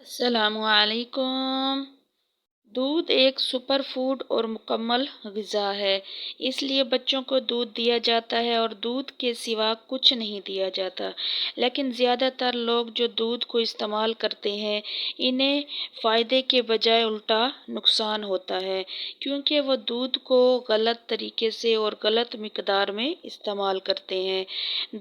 السلام علیکم۔ دودھ ایک سپر فوڈ اور مکمل غذا ہے، اس لیے بچوں کو دودھ دیا جاتا ہے اور دودھ کے سوا کچھ نہیں دیا جاتا۔ لیکن زیادہ تر لوگ جو دودھ کو استعمال کرتے ہیں انہیں فائدے کے بجائے الٹا نقصان ہوتا ہے، کیونکہ وہ دودھ کو غلط طریقے سے اور غلط مقدار میں استعمال کرتے ہیں۔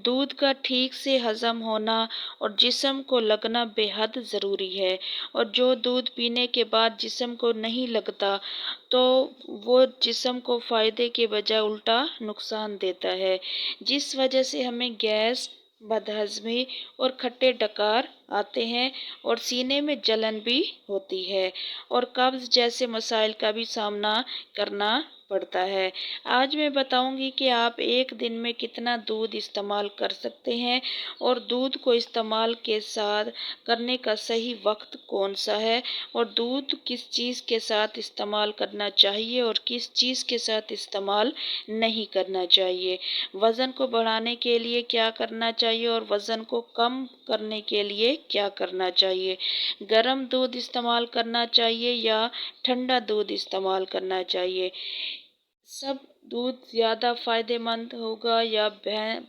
دودھ کا ٹھیک سے ہضم ہونا اور جسم کو لگنا بے حد ضروری ہے، اور جو دودھ پینے کے بعد جسم کو نہیں لگتا تو وہ جسم کو فائدے کے بجائے الٹا نقصان دیتا ہے، جس وجہ سے ہمیں گیس، بدہضمی اور کھٹے ڈکار آتے ہیں اور سینے میں جلن بھی ہوتی ہے اور قبض جیسے مسائل کا بھی سامنا کرنا پڑتا ہے۔ آج میں بتاؤں گی کہ آپ ایک دن میں کتنا دودھ استعمال کر سکتے ہیں اور دودھ کو استعمال کے ساتھ کرنے کا صحیح وقت کون سا ہے، اور دودھ کس چیز کے ساتھ استعمال کرنا چاہیے اور کس چیز کے ساتھ استعمال نہیں کرنا چاہیے، وزن کو بڑھانے کے لیے کیا کرنا چاہیے اور وزن کو کم کرنے کے لیے کیا کرنا چاہیے، گرم دودھ استعمال کرنا چاہیے یا ٹھنڈا دودھ استعمال کرنا چاہیے، سب دودھ زیادہ فائدہ مند ہوگا یا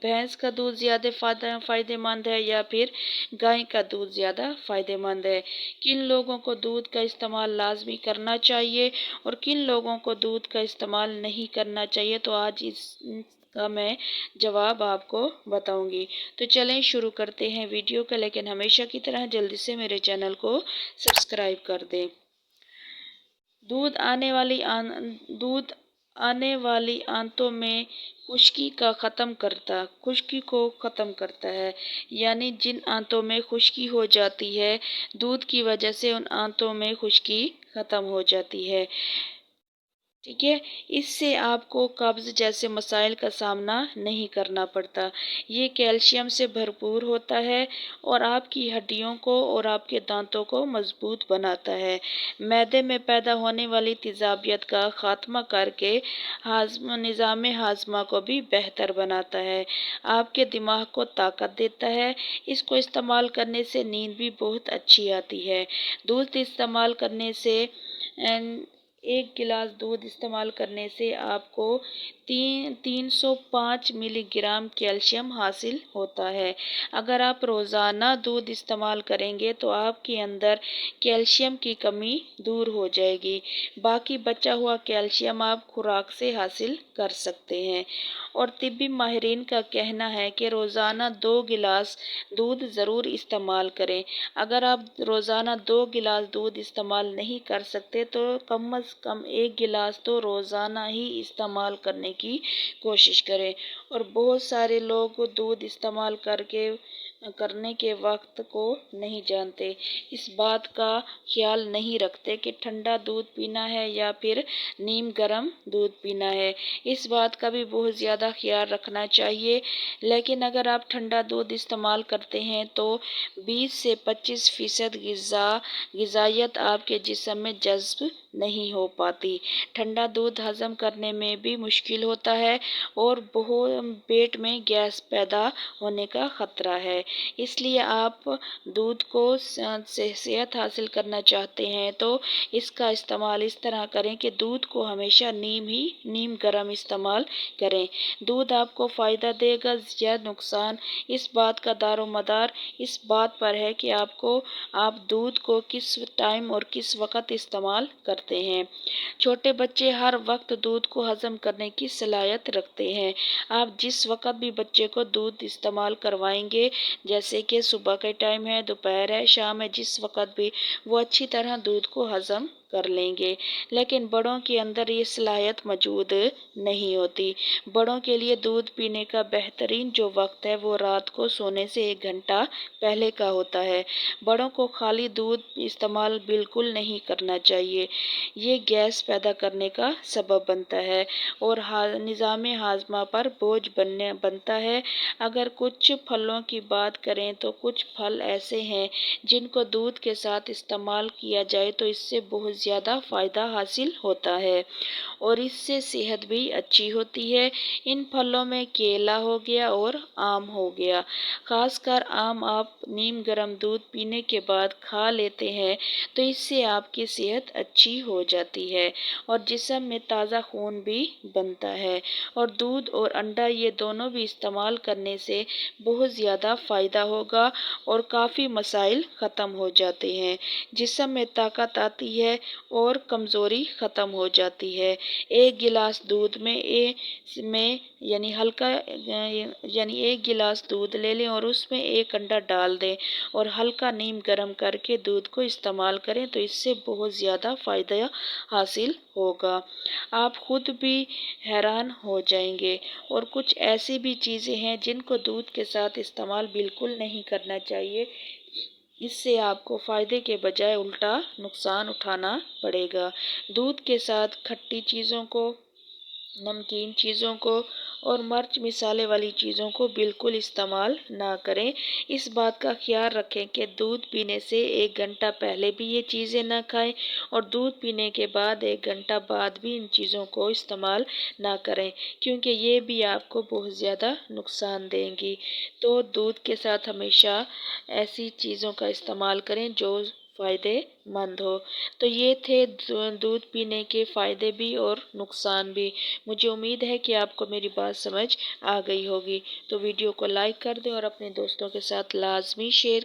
بھینس کا دودھ زیادہ فائدہ مند ہے یا پھر گائے کا دودھ زیادہ فائدہ مند ہے، کن لوگوں کو دودھ کا استعمال لازمی کرنا چاہیے اور کن لوگوں کو دودھ کا استعمال نہیں کرنا چاہیے، تو آج اس کا میں جواب آپ کو بتاؤں گی۔ تو چلیں شروع کرتے ہیں ویڈیو کا، لیکن ہمیشہ کی طرح جلدی سے میرے چینل کو سبسکرائب کر دیں۔ دودھ آنے والی آنتوں میں خشکی کو ختم کرتا ہے، یعنی جن آنتوں میں خشکی ہو جاتی ہے دودھ کی وجہ سے ان آنتوں میں خشکی ختم ہو جاتی ہے، ٹھیک ہے، اس سے آپ کو قبض جیسے مسائل کا سامنا نہیں کرنا پڑتا۔ یہ کیلشیم سے بھرپور ہوتا ہے اور آپ کی ہڈیوں کو اور آپ کے دانتوں کو مضبوط بناتا ہے، معدے میں پیدا ہونے والی تیزابیت کا خاتمہ کر کے نظام ہاضمہ کو بھی بہتر بناتا ہے، آپ کے دماغ کو طاقت دیتا ہے، اس کو استعمال کرنے سے نیند بھی بہت اچھی آتی ہے۔ دودھ استعمال کرنے سے ایک گلاس دودھ استعمال کرنے سے آپ کو 305 ملی گرام کیلشیم حاصل ہوتا ہے۔ اگر آپ روزانہ دودھ استعمال کریں گے تو آپ کے اندر کیلشیم کی کمی دور ہو جائے گی، باقی بچا ہوا کیلشیم آپ خوراک سے حاصل کر سکتے ہیں، اور طبی ماہرین کا کہنا ہے کہ روزانہ 2 گلاس دودھ ضرور استعمال کریں۔ اگر آپ روزانہ 2 گلاس دودھ استعمال نہیں کر سکتے تو کم از کم 1 گلاس تو روزانہ ہی استعمال کرنے کی کوشش کریں، اور بہت سارے لوگ دودھ استعمال کرنے کے وقت کو نہیں جانتے، اس بات کا خیال نہیں رکھتے کہ ٹھنڈا دودھ پینا ہے یا پھر نیم گرم دودھ پینا ہے، اس بات کا بھی بہت زیادہ خیال رکھنا چاہیے، لیکن اگر آپ ٹھنڈا دودھ استعمال کرتے ہیں تو 20 سے 25% غذائیت آپ کے جسم میں جذب نہیں ہو پاتی، ٹھنڈا دودھ ہضم کرنے میں بھی مشکل ہوتا ہے اور پیٹ میں گیس پیدا ہونے کا خطرہ ہے، اس لیے آپ دودھ کو صحت حاصل کرنا چاہتے ہیں تو اس کا استعمال اس طرح کریں کہ دودھ کو ہمیشہ نیم گرم استعمال کریں۔ دودھ آپ کو فائدہ دے گا یا نقصان، اس بات کا دار و مدار اس بات پر ہے کہ آپ دودھ کو کس ٹائم اور کس وقت استعمال کرتے ہیں۔ چھوٹے بچے ہر وقت دودھ کو ہضم کرنے کی صلاحیت رکھتے ہیں، آپ جس وقت بھی بچے کو دودھ استعمال کروائیں گے، جیسے کہ صبح کے ٹائم ہے، دوپہر ہے، شام ہے، جس وقت بھی وہ اچھی طرح دودھ کو ہضم کر لیں گے، لیکن بڑوں کے اندر یہ صلاحیت موجود نہیں ہوتی۔ بڑوں کے لیے دودھ پینے کا بہترین جو وقت ہے وہ رات کو سونے سے 1 گھنٹہ پہلے کا ہوتا ہے، بڑوں کو خالی دودھ استعمال بالکل نہیں کرنا چاہیے، یہ گیس پیدا کرنے کا سبب بنتا ہے اور نظام ہاضمہ پر بوجھ بنتا ہے۔ اگر کچھ پھلوں کی بات کریں تو کچھ پھل ایسے ہیں جن کو دودھ کے ساتھ استعمال کیا جائے تو اس سے بہت زیادہ فائدہ حاصل ہوتا ہے اور اس سے صحت بھی اچھی ہوتی ہے۔ ان پھلوں میں کیلا ہو گیا اور آم ہو گیا۔ خاص کر آم آپ نیم گرم دودھ پینے کے بعد کھا لیتے ہیں تو اس سے آپ کی صحت اچھی ہو جاتی ہے اور جسم میں تازہ خون بھی بنتا ہے، اور دودھ اور انڈا یہ دونوں بھی استعمال کرنے سے بہت زیادہ فائدہ ہوگا اور کافی مسائل ختم ہو جاتے ہیں، جسم میں طاقت آتی ہے اور کمزوری ختم ہو جاتی ہے۔ ایک گلاس دودھ میں ایک گلاس دودھ لے لیں اور اس میں ایک انڈا ڈال دیں اور ہلکا نیم گرم کر کے دودھ کو استعمال کریں تو اس سے بہت زیادہ فائدہ حاصل ہوگا۔ آپ خود بھی حیران ہو جائیں گے۔ اور کچھ ایسی بھی چیزیں ہیں جن کو دودھ کے ساتھ استعمال بالکل نہیں کرنا چاہیے، اس سے آپ کو فائدے کے بجائے الٹا نقصان اٹھانا پڑے گا۔ دودھ کے ساتھ کھٹی چیزوں کو، نمکین چیزوں کو اور مرچ مسالے والی چیزوں کو بالکل استعمال نہ کریں۔ اس بات کا خیال رکھیں کہ دودھ پینے سے 1 گھنٹہ پہلے بھی یہ چیزیں نہ کھائیں اور دودھ پینے کے بعد 1 گھنٹہ بعد بھی ان چیزوں کو استعمال نہ کریں، کیونکہ یہ بھی آپ کو بہت زیادہ نقصان دیں گی۔ تو دودھ کے ساتھ ہمیشہ ایسی چیزوں کا استعمال کریں جو فائدے مند ہو۔ تو یہ تھے دودھ پینے کے فائدے بھی اور نقصان بھی۔ مجھے امید ہے کہ آپ کو میری بات سمجھ آ گئی ہوگی۔ تو ویڈیو کو لائک کر دیں اور اپنے دوستوں کے ساتھ لازمی شیئر